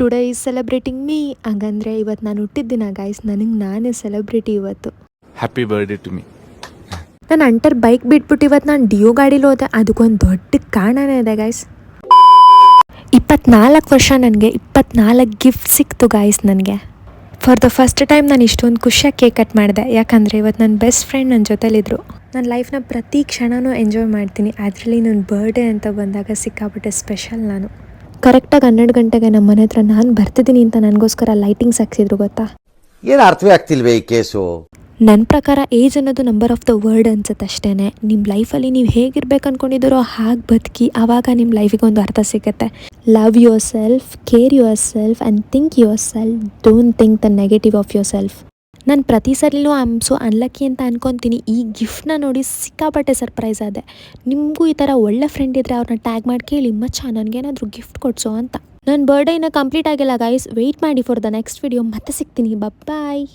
Today is celebrating me. ಹಂಗಂದರೆ ಇವತ್ತು ನಾನು ಹುಟ್ಟಿದ್ದಿನ ಗೈಸ್, ನನಗೆ ನಾನೇ ಸೆಲೆಬ್ರಿಟಿ ಇವತ್ತು. Happy birthday to me. ನಾನು ಅಂಟರ್ ಬೈಕ್ ಬಿಟ್ಬಿಟ್ಟು ಇವತ್ತು ನಾನು ಡಿಯೋ ಗಾಡೀಲಿ ಹೋದೆ. ಅದಕ್ಕೊಂದು ದೊಡ್ಡ ಕಾರಣನೇ ಇದೆ ಗೈಸ್. 24 ವರ್ಷ, ನನಗೆ 24 ಗಿಫ್ಟ್ ಸಿಕ್ತು ಗೈಸ್. ನನಗೆ ಫಾರ್ ದ ಫಸ್ಟ್ ಟೈಮ್ ನಾನು ಇಷ್ಟೊಂದು ಖುಷಿಯಾಗಿ ಕೇಕ್ ಕಟ್ ಮಾಡಿದೆ. ಯಾಕಂದರೆ ಇವತ್ತು ನನ್ನ ಬೆಸ್ಟ್ ಫ್ರೆಂಡ್ ನನ್ನ ಜೊತೆಲಿದ್ರು. ನನ್ನ ಲೈಫ್ನ ಪ್ರತಿ ಕ್ಷಣನೂ ಎಂಜಾಯ್ ಮಾಡ್ತೀನಿ. ಅದರಲ್ಲಿ ನನ್ನ ಬರ್ಡೇ ಅಂತ ಬಂದಾಗ ಸಿಕ್ಕಾಪಟ್ಟೆ ಸ್ಪೆಷಲ್. ನಾನು ಕರೆಕ್ಟಾಗಿ 12 ಗಂಟೆಗೆ ನಮ್ಮ ಮನೆ ಹತ್ರ ನಾನು ಬರ್ತಿದ್ದೀನಿ ಅಂತ ನನಗೋಸ್ಕರ ಲೈಟಿಂಗ್ಸ್ ಹಾಕ್ಸಿದ್ರು ಗೊತ್ತಾ. ಏನು ಅರ್ಥವೇ ಆಗ್ತಿಲ್ವೇ ಈ ಕೇಸು? ನನ್ನ ಪ್ರಕಾರ ಏಜ್ ಅನ್ನೋದು ನಂಬರ್ ಆಫ್ ದ ವರ್ಡ್ ಅನ್ಸುತ್ತೆ ಅಷ್ಟೇ. ನಿಮ್ಮ ಲೈಫಲ್ಲಿ ನೀವು ಹೇಗಿರ್ಬೇಕು ಅಂದ್ಕೊಂಡಿದ್ದೀರೋ ಹಾಗೆ ಬದುಕಿ, ಆವಾಗ ನಿಮ್ಮ ಲೈಫಿಗೆ ಒಂದು ಅರ್ಥ ಸಿಗುತ್ತೆ. Love your self, care your self and think your self. Don't think the negative of your self. ನಾನು ಪ್ರತಿ ಸರಿಲೂ ಐ ಆಮ್ ಸೊ ಅನ್ಲಕ್ಕಿ ಅಂತ ಅನ್ಕೊತೀನಿ. ಈ ಗಿಫ್ಟ್ನ ನೋಡಿ ಸಿಕ್ಕಾಪಟ್ಟೆ ಸರ್ಪ್ರೈಸ್ ಆದೆ. ನಿಮಗೂ ಈ ಥರ ಒಳ್ಳೆ ಫ್ರೆಂಡ್ ಇದ್ದರೆ ಅವ್ರನ್ನ ಟ್ಯಾಗ್ ಮಾಡಿ ಕೇಳಿ, ಮಚ್ಚ ನನಗೇನಾದರೂ ಗಿಫ್ಟ್ ಕೊಡ್ಸೋ ಅಂತ. ನನ್ನ ಬರ್ಡೇ ಇನ್ನೂ ಕಂಪ್ಲೀಟ್ ಆಗಿಲ್ಲ ಗೈಸ್. ವೆಯ್ಟ್ ಮಾಡಿ ಫಾರ್ ದ ನೆಕ್ಸ್ಟ್ ವಿಡಿಯೋ. ಮತ್ತೆ ಸಿಗ್ತೀನಿ. ಬಾಯ್.